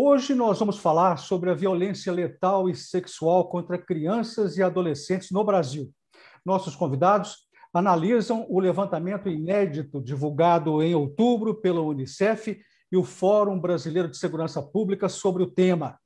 Hoje nós vamos falar sobre a violência letal e sexual contra crianças e adolescentes no Brasil. Nossos convidados analisam o levantamento inédito divulgado em outubro pela Unicef e o Fórum Brasileiro de Segurança Pública sobre o tema.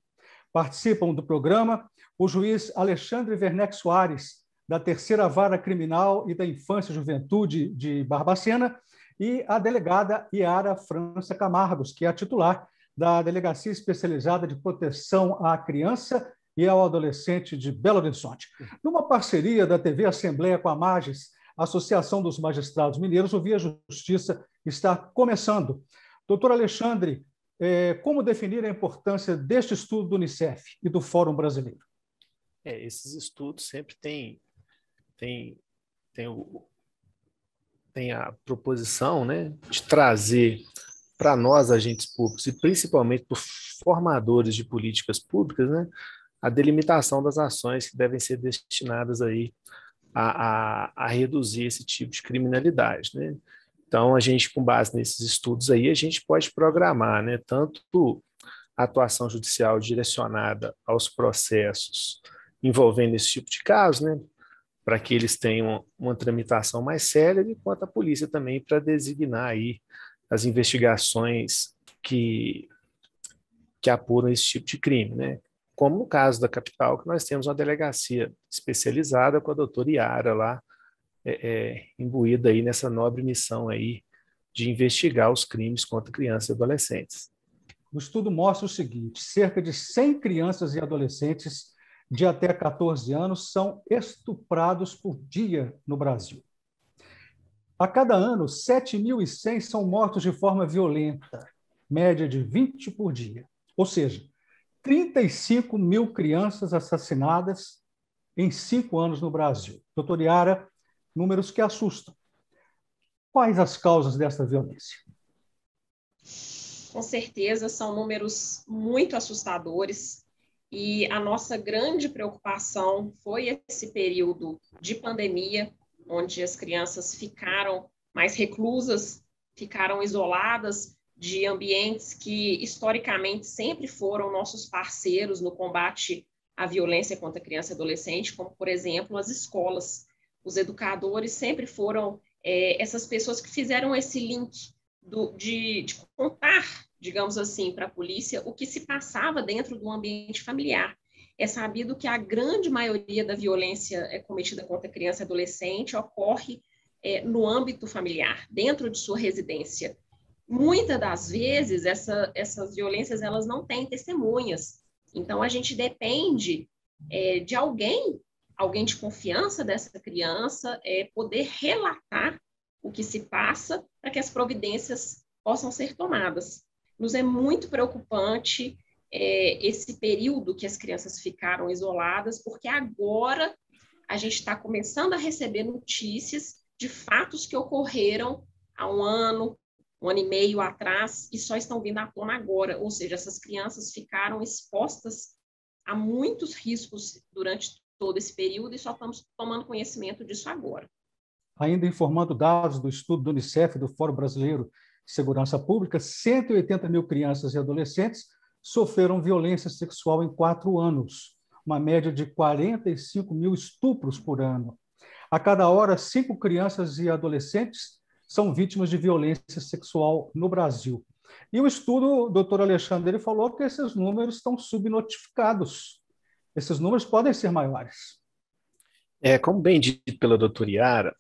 Participam do programa o juiz Alexandre Werneck Soares, da Terceira Vara Criminal e da Infância e Juventude de Barbacena, e a delegada Yara França Camargos, que é a titular da Delegacia Especializada de Proteção à Criança e ao Adolescente de Belo Horizonte. Numa parceria da TV Assembleia com a MAGES, a Associação dos Magistrados Mineiros, o Via Justiça está começando. Doutor Alexandre, como definir a importância deste estudo do Unicef e do Fórum Brasileiro? Esses estudos sempre têm a proposição, né, de trazer para nós, agentes públicos, e principalmente para os formadores de políticas públicas, né, a delimitação das ações que devem ser destinadas aí a reduzir esse tipo de criminalidade, né? Então, a gente, com base nesses estudos aí, a gente pode programar, né, tanto a atuação judicial direcionada aos processos envolvendo esse tipo de casos, né, para que eles tenham uma tramitação mais célere, quanto a polícia também para designar aí as investigações que apuram esse tipo de crime, né? Como no caso da capital, que nós temos uma delegacia especializada com a doutora Yara lá, imbuída aí nessa nobre missão aí de investigar os crimes contra crianças e adolescentes. O estudo mostra o seguinte: cerca de 100 crianças e adolescentes de até 14 anos são estuprados por dia no Brasil. A cada ano, 7.100 são mortos de forma violenta, média de 20 por dia. Ou seja, 35 mil crianças assassinadas em 5 anos no Brasil. Doutor Yara, números que assustam. Quais as causas dessa violência? Com certeza, são números muito assustadores e a nossa grande preocupação foi esse período de pandemia, onde as crianças ficaram mais reclusas, ficaram isoladas de ambientes que, historicamente, sempre foram nossos parceiros no combate à violência contra criança e adolescente, como, por exemplo, as escolas. Os educadores sempre foram essas pessoas que fizeram esse link de contar, digamos assim, para a polícia o que se passava dentro do ambiente familiar. É sabido que a grande maioria da violência cometida contra criança e adolescente ocorre no âmbito familiar, dentro de sua residência. Muitas das vezes, essas violências elas não têm testemunhas. Então, a gente depende de alguém de confiança dessa criança, poder relatar o que se passa para que as providências possam ser tomadas. Nos é muito preocupante esse período que as crianças ficaram isoladas, porque agora a gente está começando a receber notícias de fatos que ocorreram há um ano e meio atrás, e só estão vindo à tona agora. Ou seja, essas crianças ficaram expostas a muitos riscos durante todo esse período e só estamos tomando conhecimento disso agora. Ainda informando dados do estudo do Unicef, do Fórum Brasileiro de Segurança Pública, 180 mil crianças e adolescentes sofreram violência sexual em 4 anos, uma média de 45 mil estupros por ano. A cada hora, 5 crianças e adolescentes são vítimas de violência sexual no Brasil. E o estudo, o doutor Alexandre, ele falou que esses números estão subnotificados. Esses números podem ser maiores. Como bem dito pela doutora Yara,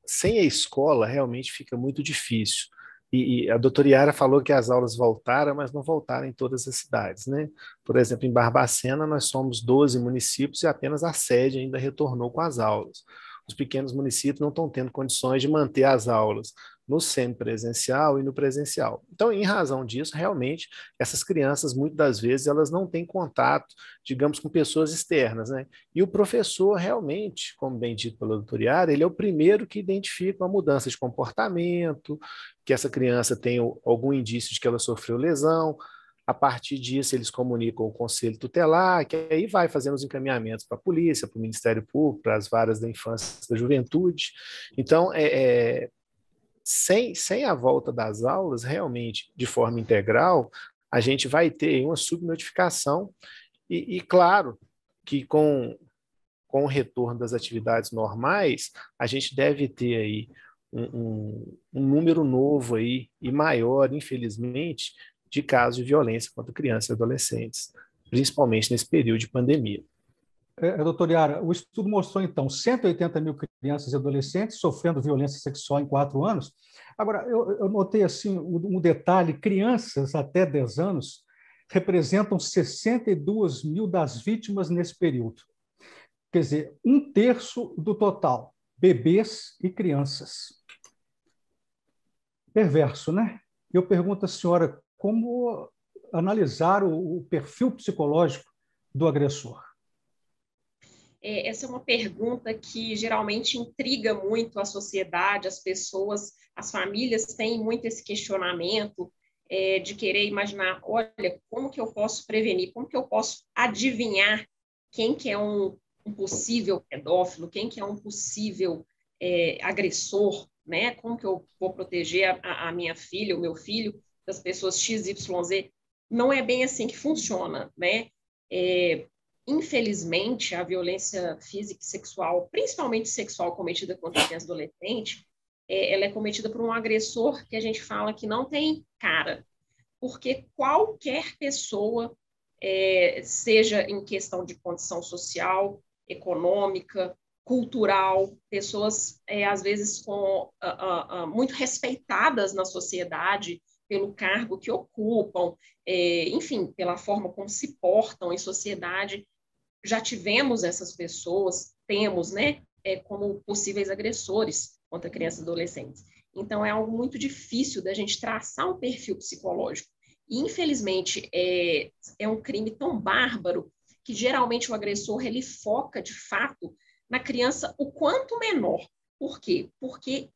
sem a escola realmente fica muito difícil. E a doutora Yara falou que as aulas voltaram, mas não voltaram em todas as cidades, né? Por exemplo, em Barbacena, nós somos 12 municípios e apenas a sede ainda retornou com as aulas. Os pequenos municípios não estão tendo condições de manter as aulas no semipresencial e no presencial. Então, em razão disso, realmente, essas crianças, muitas das vezes, elas não têm contato, digamos, com pessoas externas, né? E o professor, realmente, como bem dito pela doutora Yara, ele é o primeiro que identifica uma mudança de comportamento, que essa criança tem algum indício de que ela sofreu lesão. A partir disso, eles comunicam o conselho tutelar, que aí vai fazendo os encaminhamentos para a polícia, para o Ministério Público, para as varas da infância e da juventude. Então, sem a volta das aulas, realmente, de forma integral, a gente vai ter uma subnotificação claro, que com o retorno das atividades normais, a gente deve ter aí um número novo aí e maior, infelizmente, de casos de violência contra crianças e adolescentes, principalmente nesse período de pandemia. Doutor Yara, o estudo mostrou, então, 180 mil crianças e adolescentes sofrendo violência sexual em 4 anos. Agora, eu notei assim, um detalhe: crianças até 10 anos representam 62 mil das vítimas nesse período. Quer dizer, 1/3 do total, bebês e crianças. Perverso, né? Eu pergunto à senhora como analisar o perfil psicológico do agressor. Essa é uma pergunta que geralmente intriga muito a sociedade, as pessoas, as famílias têm muito esse questionamento de querer imaginar, olha, como que eu posso prevenir, como que eu posso adivinhar quem que é um possível pedófilo, quem que é um possível agressor, né? Como que eu vou proteger a minha filha, o meu filho, das pessoas XYZ? Não é bem assim que funciona, né? Infelizmente, a violência física e sexual, principalmente sexual, cometida contra criança e adolescente, ela é cometida por um agressor que a gente fala que não tem cara, porque qualquer pessoa, seja em questão de condição social, econômica, cultural, pessoas, às vezes, muito respeitadas na sociedade pelo cargo que ocupam, enfim, pela forma como se portam em sociedade, já tivemos essas pessoas, temos, né, como possíveis agressores contra crianças e adolescentes. Então, é algo muito difícil da gente traçar um perfil psicológico. E, infelizmente, é um crime tão bárbaro que, geralmente, o agressor ele foca, de fato, na criança o quanto menor. Por quê? Porque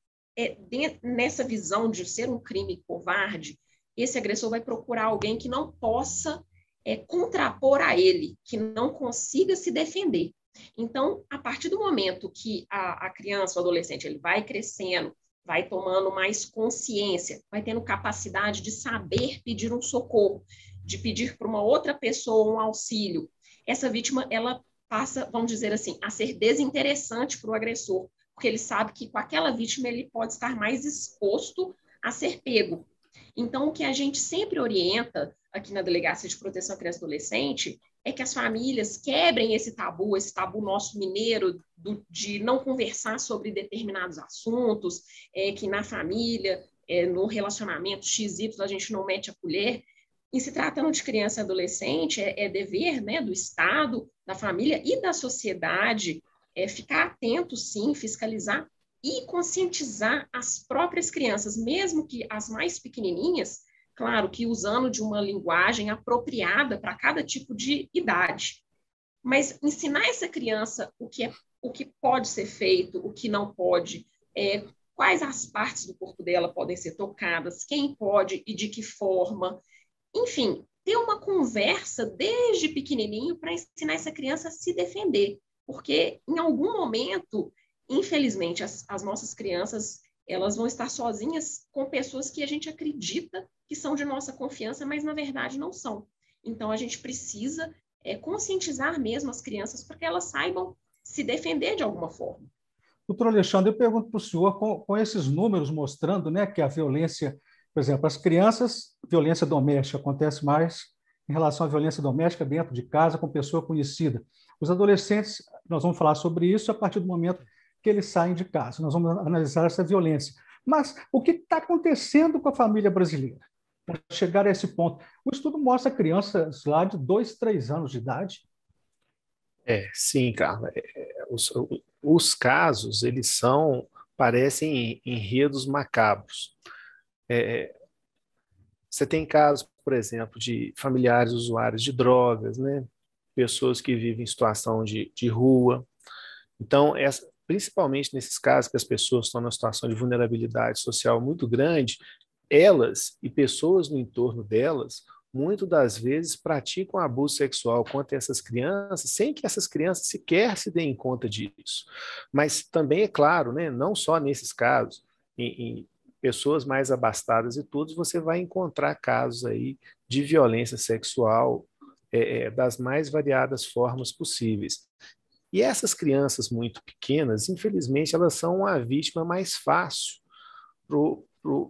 nessa visão de ser um crime covarde, esse agressor vai procurar alguém que não possa contrapor a ele, que não consiga se defender. Então, a partir do momento que a criança, o adolescente, ele vai crescendo, vai tomando mais consciência, vai tendo capacidade de saber pedir um socorro, de pedir para uma outra pessoa um auxílio, essa vítima, ela passa, vamos dizer assim, a ser desinteressante para o agressor, porque ele sabe que com aquela vítima ele pode estar mais exposto a ser pego. Então, o que a gente sempre orienta aqui na Delegacia de Proteção à Criança e Adolescente é que as famílias quebrem esse tabu nosso mineiro de não conversar sobre determinados assuntos, que na família, no relacionamento XY, a gente não mete a colher. E se tratando de criança e adolescente, é dever, né, do Estado, da família e da sociedade ficar atento, sim, fiscalizar e conscientizar as próprias crianças, mesmo que as mais pequenininhas, claro que usando de uma linguagem apropriada para cada tipo de idade. Mas ensinar essa criança o que pode ser feito, o que não pode, quais as partes do corpo dela podem ser tocadas, quem pode e de que forma. Enfim, ter uma conversa desde pequenininho para ensinar essa criança a se defender. Porque em algum momento, infelizmente, as nossas crianças elas vão estar sozinhas com pessoas que a gente acredita que são de nossa confiança, mas na verdade não são. Então a gente precisa conscientizar mesmo as crianças para que elas saibam se defender de alguma forma. Doutor Alexandre, eu pergunto para o senhor, com esses números mostrando, né, que a violência, por exemplo, as crianças, violência doméstica acontece mais em relação à violência doméstica dentro de casa, com pessoa conhecida. Os adolescentes, nós vamos falar sobre isso a partir do momento que eles saem de casa. Nós vamos analisar essa violência. Mas o que está acontecendo com a família brasileira para chegar a esse ponto? O estudo mostra crianças lá de 2, 3 anos de idade. Sim, Carla. Os casos, eles parecem enredos macabros. Você tem casos, por exemplo, de familiares usuários de drogas, né? Pessoas que vivem em situação de rua. Então, principalmente nesses casos que as pessoas estão numa situação de vulnerabilidade social muito grande, elas e pessoas no entorno delas, muitas das vezes praticam abuso sexual contra essas crianças, sem que essas crianças sequer se deem conta disso. Mas também é claro, né, não só nesses casos, pessoas mais abastadas e todos, você vai encontrar casos aí de violência sexual das mais variadas formas possíveis. E essas crianças muito pequenas, infelizmente, elas são a vítima mais fácil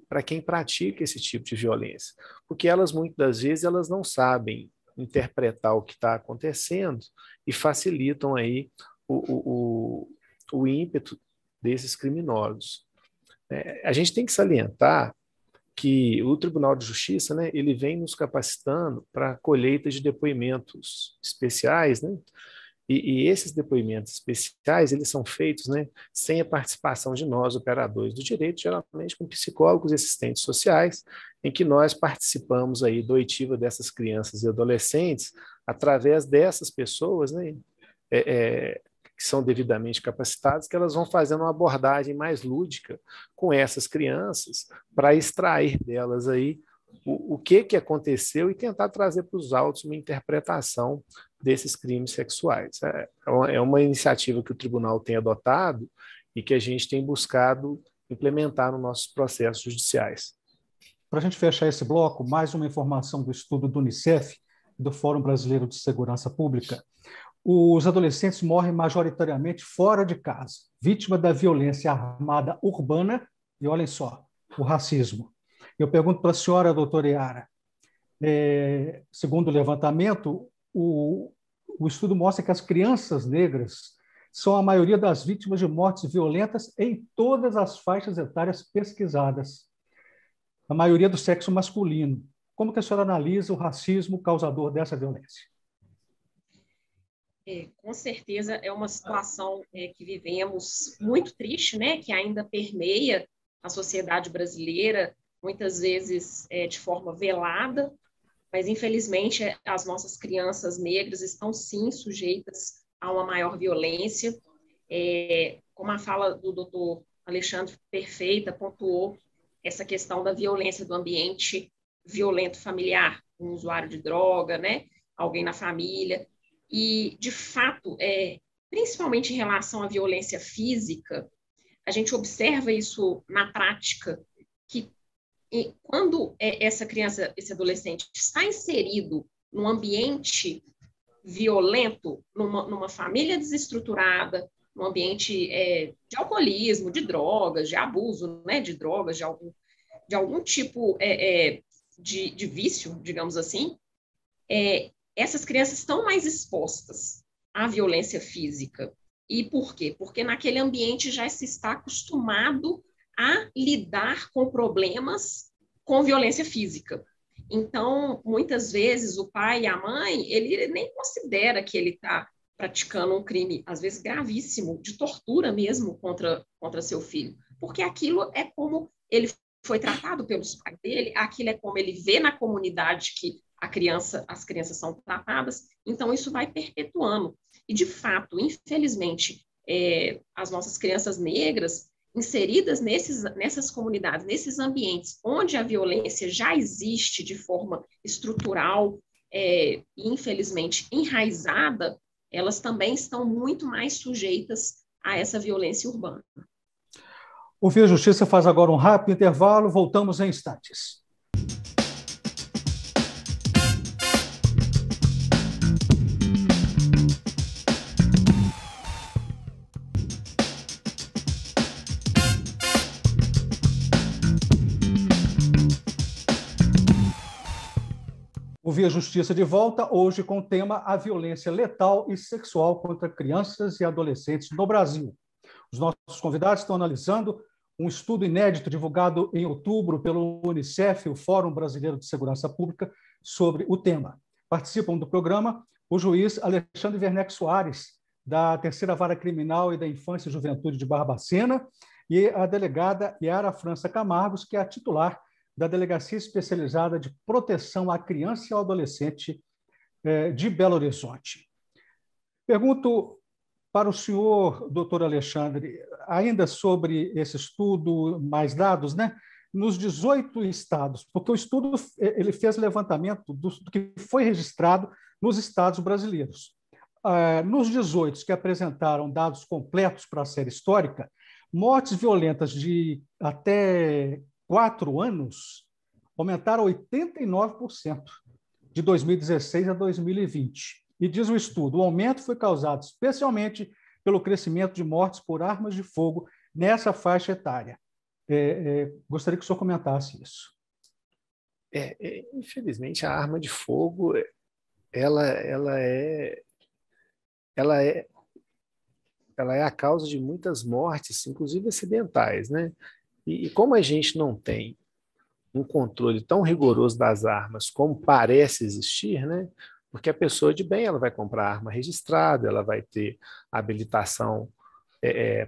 para quem pratica esse tipo de violência, porque elas muitas das vezes elas não sabem interpretar o que está acontecendo e facilitam aí o ímpeto desses criminosos. A gente tem que salientar que o Tribunal de Justiça, né, ele vem nos capacitando para a colheita de depoimentos especiais, né? E esses depoimentos especiais, eles são feitos, né, sem a participação de nós, operadores do direito, geralmente com psicólogos e assistentes sociais, em que nós participamos aí da oitiva dessas crianças e adolescentes, através dessas pessoas, né, que são devidamente capacitadas, que elas vão fazendo uma abordagem mais lúdica com essas crianças, para extrair delas aí o que aconteceu e tentar trazer para os autos uma interpretação desses crimes sexuais. É uma iniciativa que o tribunal tem adotado e que a gente tem buscado implementar nos nossos processos judiciais. Para a gente fechar esse bloco, mais uma informação do estudo do Unicef, do Fórum Brasileiro de Segurança Pública. Os adolescentes morrem majoritariamente fora de casa, vítima da violência armada urbana e, olhem só, o racismo. Eu pergunto para a senhora, doutora Yara, segundo o levantamento, o estudo mostra que as crianças negras são a maioria das vítimas de mortes violentas em todas as faixas etárias pesquisadas, a maioria do sexo masculino. Como que a senhora analisa o racismo causador dessa violência? Com certeza é uma situação que vivemos muito triste, né? Que ainda permeia a sociedade brasileira, muitas vezes de forma velada, mas infelizmente as nossas crianças negras estão sim sujeitas a uma maior violência. Como a fala do doutor Alexandre perfeita pontuou, essa questão da violência do ambiente violento familiar, um usuário de droga, né? Alguém na família. E, de fato, principalmente em relação à violência física, a gente observa isso na prática, que quando essa criança, esse adolescente está inserido num ambiente violento, numa família desestruturada, num ambiente de alcoolismo, de drogas, de abuso, né, de drogas, de algum tipo de vício, digamos assim, essas crianças estão mais expostas à violência física. E por quê? Porque naquele ambiente já se está acostumado a lidar com problemas com violência física. Então, muitas vezes, o pai e a mãe, ele nem considera que ele está praticando um crime, às vezes gravíssimo, de tortura mesmo contra seu filho, porque aquilo é como ele foi tratado pelos pais dele, aquilo é como ele vê na comunidade que as crianças são tratadas, então isso vai perpetuando. E, de fato, infelizmente, as nossas crianças negras, inseridas nessas comunidades, nesses ambientes onde a violência já existe de forma estrutural e, infelizmente, enraizada, elas também estão muito mais sujeitas a essa violência urbana. O Via Justiça faz agora um rápido intervalo, voltamos em instantes. O Via Justiça de volta, hoje com o tema A Violência Letal e Sexual contra Crianças e Adolescentes no Brasil. Os nossos convidados estão analisando um estudo inédito divulgado em outubro pelo Unicef, o Fórum Brasileiro de Segurança Pública, sobre o tema. Participam do programa o juiz Alexandre Werneck Soares, da Terceira Vara Criminal e da Infância e Juventude de Barbacena, e a delegada Yara França Camargos, que é a titular da Delegacia Especializada de Proteção à Criança e ao Adolescente de Belo Horizonte. Pergunto para o senhor, doutor Alexandre, ainda sobre esse estudo, mais dados, né? Nos 18 estados, porque o estudo ele fez levantamento do que foi registrado nos estados brasileiros. Nos 18 que apresentaram dados completos para a série histórica, mortes violentas de até 4 anos, aumentaram 89% de 2016 a 2020. E diz o estudo, o aumento foi causado especialmente pelo crescimento de mortes por armas de fogo nessa faixa etária. Gostaria que o senhor comentasse isso. Infelizmente, a arma de fogo ela é a causa de muitas mortes, inclusive acidentais, né? E como a gente não tem um controle tão rigoroso das armas como parece existir, né? Porque a pessoa de bem ela vai comprar arma registrada, ela vai ter habilitação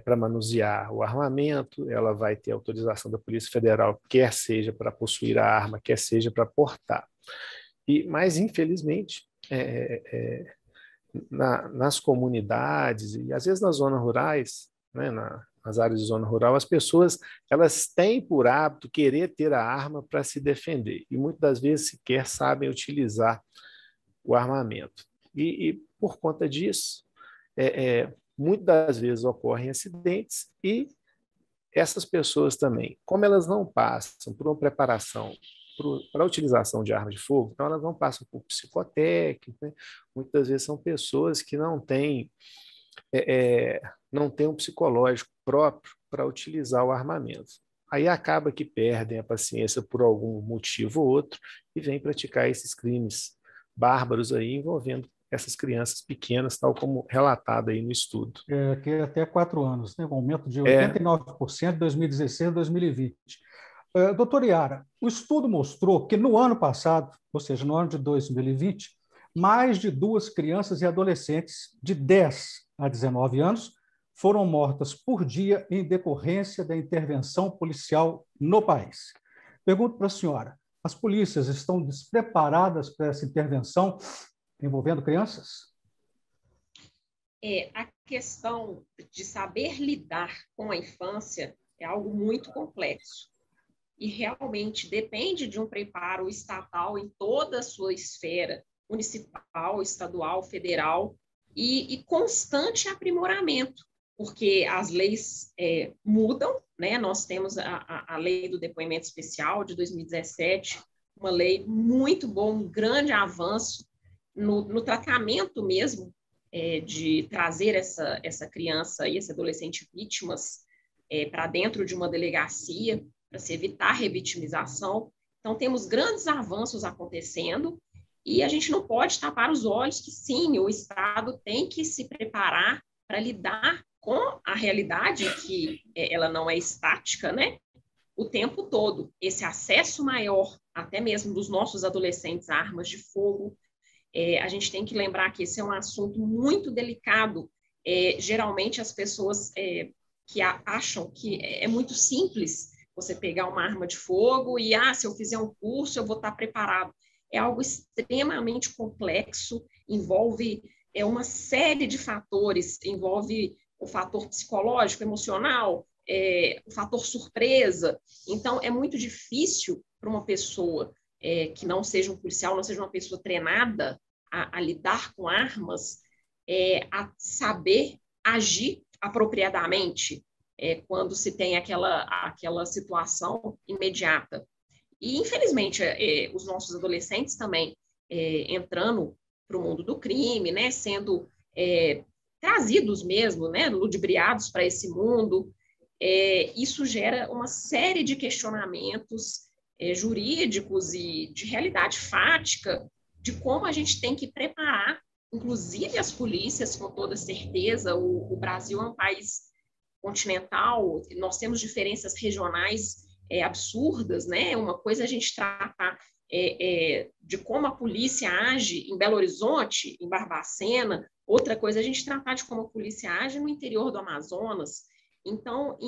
para manusear o armamento, ela vai ter autorização da Polícia Federal, quer seja para possuir a arma, quer seja para portar. Mas, infelizmente, nas comunidades e às vezes nas zonas rurais, né, nas áreas de zona rural, as pessoas elas têm por hábito querer ter a arma para se defender e muitas das vezes sequer sabem utilizar o armamento. E por conta disso, muitas das vezes ocorrem acidentes e essas pessoas também, como elas não passam por uma preparação para a utilização de arma de fogo, então elas não passam por psicotécnico, né? Muitas vezes são pessoas que não têm um psicológico próprio para utilizar o armamento. Aí acaba que perdem a paciência por algum motivo ou outro e vêm praticar esses crimes bárbaros aí envolvendo essas crianças pequenas, tal como relatado aí no estudo. Que é até 4 anos, né? Um aumento de 89% de 2016 a 2020. Doutor Iara, o estudo mostrou que no ano passado, ou seja, no ano de 2020, mais de 2 crianças e adolescentes de 10 a 19 anos foram mortas por dia em decorrência da intervenção policial no país. Pergunto para a senhora, as polícias estão despreparadas para essa intervenção envolvendo crianças? A questão de saber lidar com a infância é algo muito complexo. E realmente depende de um preparo estatal em toda a sua esfera, municipal, estadual, federal, e constante aprimoramento, porque as leis mudam, né? Nós temos a lei do depoimento especial de 2017, uma lei muito boa, um grande avanço no tratamento mesmo de trazer essa criança e esse adolescente vítimas para dentro de uma delegacia, para se evitar a revitimização. Então, temos grandes avanços acontecendo e a gente não pode tapar os olhos que, sim, o Estado tem que se preparar para lidar com a realidade que ela não é estática, né? O tempo todo. Esse acesso maior, até mesmo dos nossos adolescentes a armas de fogo, a gente tem que lembrar que esse é um assunto muito delicado. Geralmente, as pessoas que acham que é muito simples você pegar uma arma de fogo e, se eu fizer um curso, eu vou estar preparado. É algo extremamente complexo, envolve uma série de fatores, envolve o fator psicológico, emocional, o fator surpresa. Então, é muito difícil para uma pessoa que não seja um policial, não seja uma pessoa treinada a lidar com armas, a saber agir apropriadamente, quando se tem aquela situação imediata. E, infelizmente, os nossos adolescentes também entrando para o mundo do crime, né, sendo trazidos mesmo, né, ludibriados para esse mundo, isso gera uma série de questionamentos jurídicos e de realidade fática de como a gente tem que preparar, inclusive as polícias, com toda certeza. O Brasil é um país continental, nós temos diferenças regionais absurdas, né? Uma coisa é a gente tratar de como a polícia age em Belo Horizonte, em Barbacena, outra coisa é a gente tratar de como a polícia age no interior do Amazonas. Então,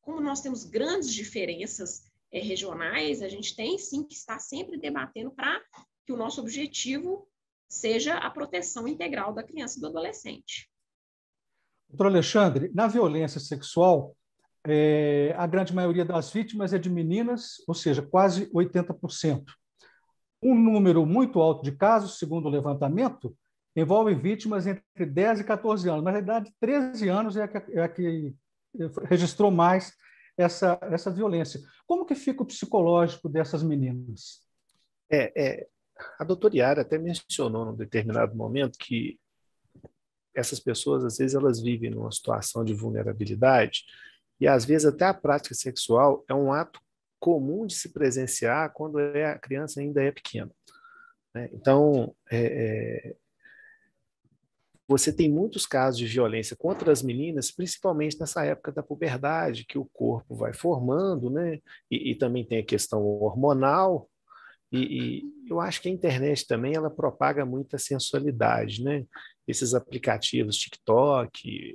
como nós temos grandes diferenças regionais, a gente tem sim que estar sempre debatendo para que o nosso objetivo seja a proteção integral da criança e do adolescente. Doutor Alexandre, na violência sexual, a grande maioria das vítimas é de meninas, ou seja, quase 80%. Um número muito alto de casos, segundo o levantamento, envolve vítimas entre 10 e 14 anos. Na realidade, 13 anos é a que registrou mais essa violência. Como que fica o psicológico dessas meninas? A doutora Yara até mencionou num determinado momento que essas pessoas, às vezes, elas vivem numa situação de vulnerabilidade e, às vezes, até a prática sexual é um ato comum de se presenciar quando a criança ainda é pequena, né? Então, você tem muitos casos de violência contra as meninas, principalmente nessa época da puberdade, que o corpo vai formando, né? E também tem a questão hormonal. E eu acho que a internet também ela propaga muita sensualidade, né? Esses aplicativos TikTok,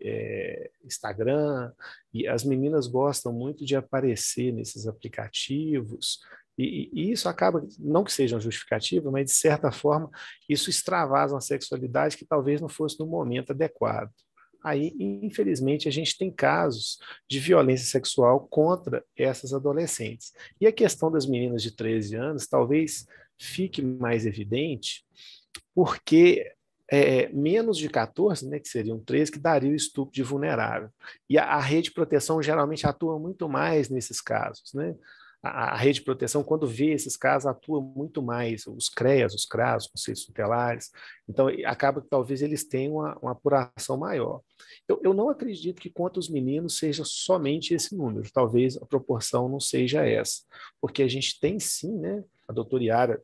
Instagram, e as meninas gostam muito de aparecer nesses aplicativos, e isso acaba, não que seja uma justificativa, mas de certa forma isso extravasa uma sexualidade que talvez não fosse no momento adequado. Aí, infelizmente, a gente tem casos de violência sexual contra essas adolescentes. E a questão das meninas de 13 anos talvez fique mais evidente, porque menos de 14, né, que seriam 13, que daria o estupro de vulnerável. E a rede de proteção geralmente atua muito mais nesses casos, né? A rede de proteção, quando vê esses casos, atua muito mais, os CREAS, os CRAS, os conselhos tutelares, então acaba que talvez eles tenham uma apuração maior. Eu não acredito que quanto os meninos seja somente esse número, talvez a proporção não seja essa, porque a gente tem sim, né, a doutora Yara,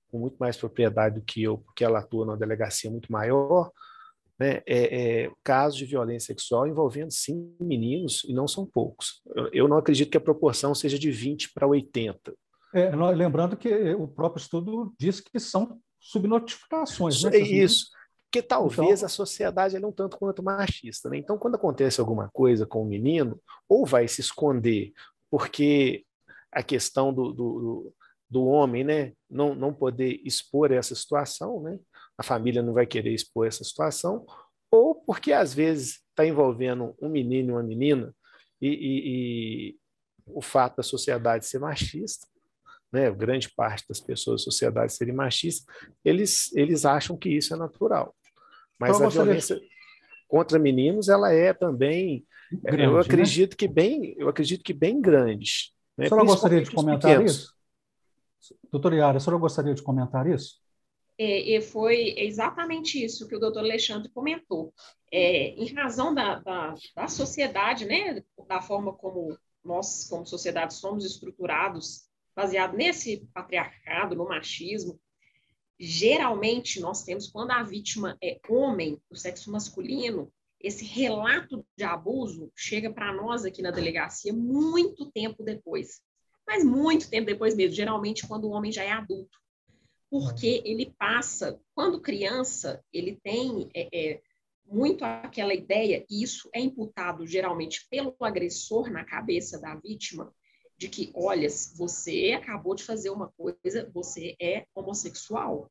com muito mais propriedade do que eu, porque ela atua numa delegacia muito maior, né, casos de violência sexual envolvendo, sim, meninos, e não são poucos. Eu não acredito que a proporção seja de 20 para 80. Lembrando que o próprio estudo diz que são subnotificações, né? Isso, porque talvez então, a sociedade é um tanto quanto machista, né? Então, quando acontece alguma coisa com o menino, ou vai se esconder, porque a questão do homem, né, não poder expor essa situação, né? A família não vai querer expor essa situação, ou porque às vezes está envolvendo um menino e uma menina e o fato da sociedade ser machista, né, grande parte das pessoas da sociedade serem machistas, eles acham que isso é natural. Mas a violência contra meninos, ela é também, grande, eu acredito que bem grande, né? A senhora gostaria de comentar isso? Doutora Yara, a senhora gostaria de comentar isso? E foi exatamente isso que o doutor Alexandre comentou. Em razão da sociedade, né, da forma como nós, como sociedade, somos estruturados, baseado nesse patriarcado, no machismo, geralmente nós temos, quando a vítima é homem, do sexo masculino, esse relato de abuso chega para nós aqui na delegacia muito tempo depois. Mas muito tempo depois mesmo, geralmente quando o homem já é adulto. Porque ele passa, quando criança, ele tem muito aquela ideia, e isso é imputado geralmente pelo agressor na cabeça da vítima, de que, olha, você acabou de fazer uma coisa, você é homossexual.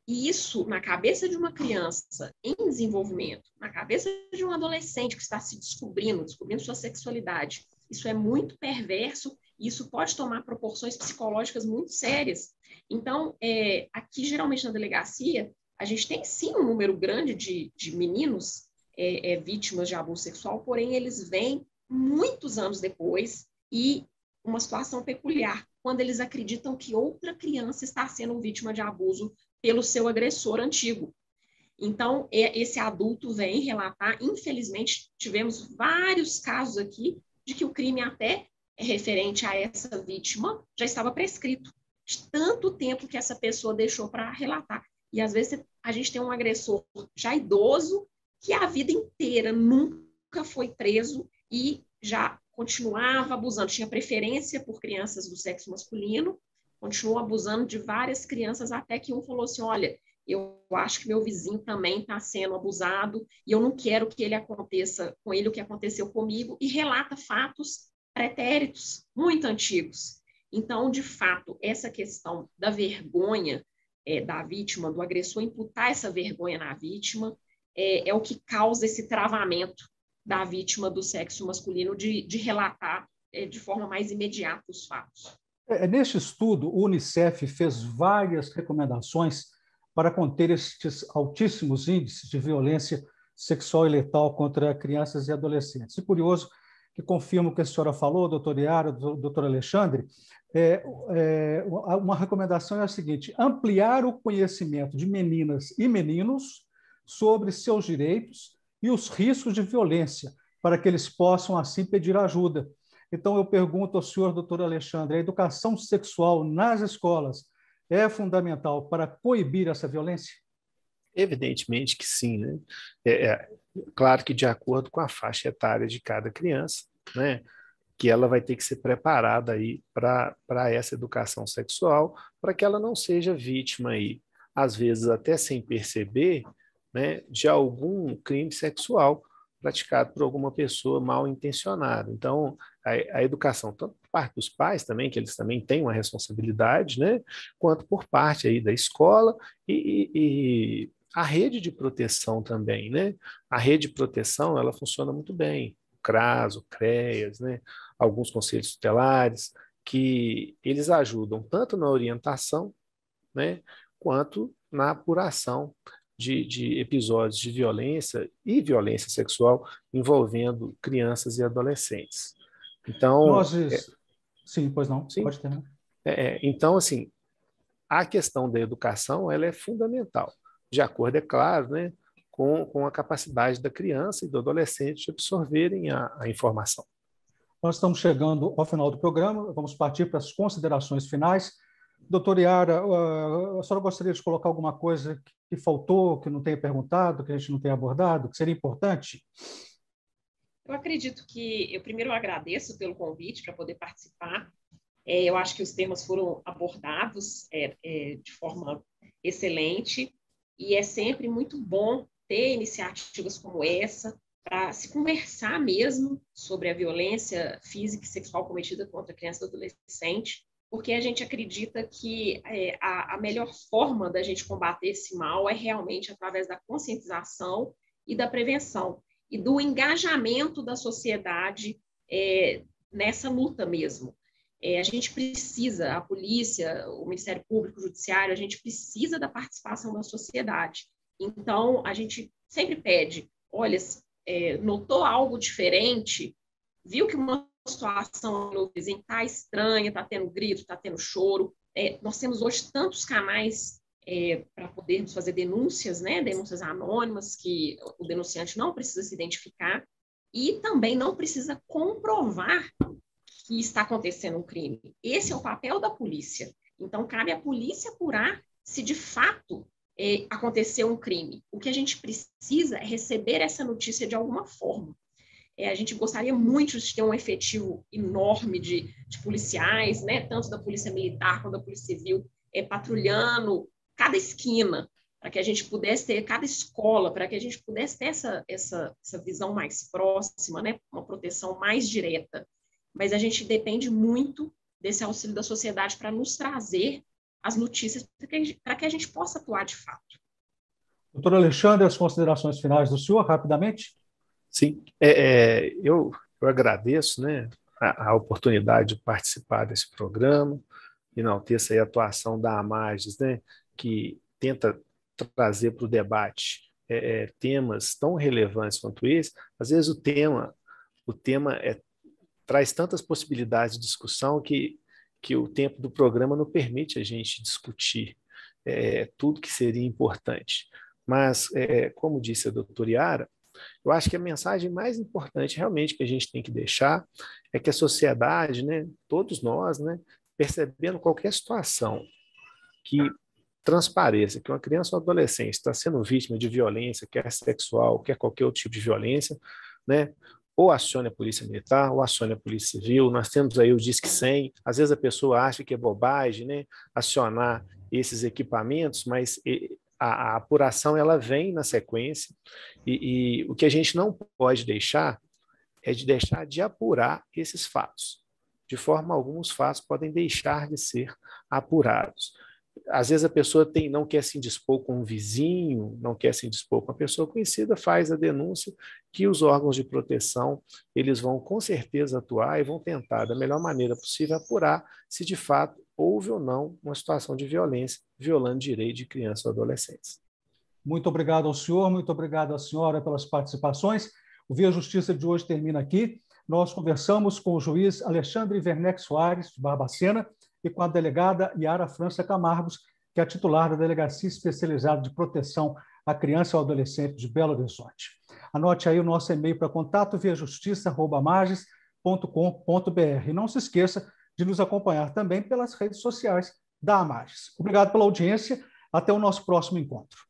E isso, na cabeça de uma criança em desenvolvimento, na cabeça de um adolescente que está se descobrindo sua sexualidade, isso é muito perverso e isso pode tomar proporções psicológicas muito sérias. Então, aqui, geralmente, na delegacia, a gente tem, sim, um número grande de meninos vítimas de abuso sexual, porém, eles vêm muitos anos depois e uma situação peculiar, quando eles acreditam que outra criança está sendo vítima de abuso pelo seu agressor antigo. Então, esse adulto vem relatar, infelizmente, tivemos vários casos aqui de que o crime até referente a essa vítima já estava prescrito, de tanto tempo que essa pessoa deixou para relatar. E, às vezes, a gente tem um agressor já idoso que a vida inteira nunca foi preso e já continuava abusando, tinha preferência por crianças do sexo masculino, continuou abusando de várias crianças, até que um falou assim, olha, eu acho que meu vizinho também está sendo abusado e eu não quero que ele aconteça com ele o que aconteceu comigo, e relata fatos pretéritos muito antigos. Então, de fato, essa questão da vergonha da vítima, do agressor imputar essa vergonha na vítima, é o que causa esse travamento da vítima do sexo masculino de relatar de forma mais imediata os fatos. Neste estudo, o Unicef fez várias recomendações para conter estes altíssimos índices de violência sexual e letal contra crianças e adolescentes. E curioso que confirma o que a senhora falou, doutor Yara, doutor Alexandre. Uma recomendação é a seguinte: ampliar o conhecimento de meninas e meninos sobre seus direitos e os riscos de violência, para que eles possam, assim, pedir ajuda. Então, eu pergunto ao senhor, doutor Alexandre, a educação sexual nas escolas é fundamental para coibir essa violência? Evidentemente que sim, né? Claro que de acordo com a faixa etária de cada criança, né? Que ela vai ter que ser preparada aí para essa educação sexual, para que ela não seja vítima aí, às vezes até sem perceber, né, de algum crime sexual praticado por alguma pessoa mal intencionada. Então, a educação, tanto por parte dos pais também, que eles também têm uma responsabilidade, né, quanto por parte aí da escola e a rede de proteção também, né? A rede de proteção, ela funciona muito bem. O CRAS, o CREAS, né? Alguns conselhos tutelares, que eles ajudam tanto na orientação, né, quanto na apuração de episódios de violência e violência sexual envolvendo crianças e adolescentes. Então, Nós... Sim, pois não, sim, pode terminar. então, assim, a questão da educação ela é fundamental, de acordo, é claro, né, com a capacidade da criança e do adolescente de absorverem a informação. Nós estamos chegando ao final do programa, vamos partir para as considerações finais. Doutor Yara, a senhora gostaria de colocar alguma coisa que faltou, que não tenha perguntado, que a gente não tenha abordado, que seria importante? Eu acredito que eu primeiro agradeço pelo convite para poder participar. Eu acho que os temas foram abordados de forma excelente e é sempre muito bom ter iniciativas como essa para se conversar mesmo sobre a violência física e sexual cometida contra criança e adolescente, porque a gente acredita que a melhor forma da gente combater esse mal é realmente através da conscientização e da prevenção, e do engajamento da sociedade nessa luta mesmo. A gente precisa, a polícia, o Ministério Público, o Judiciário, a gente precisa da participação da sociedade. Então, a gente sempre pede, olha, notou algo diferente, viu que uma situação no vizinho está estranha, está tendo grito, está tendo choro. Nós temos hoje tantos canais para podermos fazer denúncias, né? Denúncias anônimas, que o denunciante não precisa se identificar e também não precisa comprovar que está acontecendo um crime. Esse é o papel da polícia. Então, cabe à polícia apurar se de fato aconteceu um crime. O que a gente precisa é receber essa notícia de alguma forma. A gente gostaria muito de ter um efetivo enorme de policiais, né, tanto da Polícia Militar quanto da Polícia Civil, patrulhando cada esquina, para que a gente pudesse ter cada escola, para que a gente pudesse ter essa visão mais próxima, né, uma proteção mais direta. Mas a gente depende muito desse auxílio da sociedade para nos trazer as notícias para que a gente possa atuar de fato. Doutor Alexandre, as considerações finais do senhor, rapidamente? Sim, eu agradeço, né, a oportunidade de participar desse programa, enalteço aí a atuação da Amages, né, que tenta trazer para o debate temas tão relevantes quanto esse. Às vezes o tema traz tantas possibilidades de discussão que o tempo do programa não permite a gente discutir tudo que seria importante. Mas, como disse a doutora Yara, eu acho que a mensagem mais importante realmente que a gente tem que deixar é que a sociedade, né, todos nós, né, percebendo qualquer situação que transpareça que uma criança ou adolescente está sendo vítima de violência, quer sexual, quer qualquer outro tipo de violência, né, ou acione a polícia militar, ou acione a polícia civil. Nós temos aí o Disque 100. Às vezes a pessoa acha que é bobagem, né, acionar esses equipamentos, mas a apuração ela vem na sequência e o que a gente não pode deixar é de deixar de apurar esses fatos. De forma alguma, os fatos podem deixar de ser apurados. Às vezes a pessoa não quer se indispor com um vizinho, não quer se indispor com uma pessoa conhecida, faz a denúncia que os órgãos de proteção eles vão com certeza atuar e vão tentar da melhor maneira possível apurar se de fato houve ou não uma situação de violência violando direito de crianças ou adolescentes. Muito obrigado ao senhor, muito obrigado à senhora pelas participações. O Via Justiça de hoje termina aqui. Nós conversamos com o juiz Alexandre Werneck Soares, de Barbacena, e com a delegada Yara França Camargos, que é a titular da Delegacia Especializada de Proteção à Criança e ao Adolescente de Belo Horizonte. Anote aí o nosso e-mail para contato via justiça@amages.com.br. E não se esqueça de nos acompanhar também pelas redes sociais da Amages. Obrigado pela audiência. Até o nosso próximo encontro.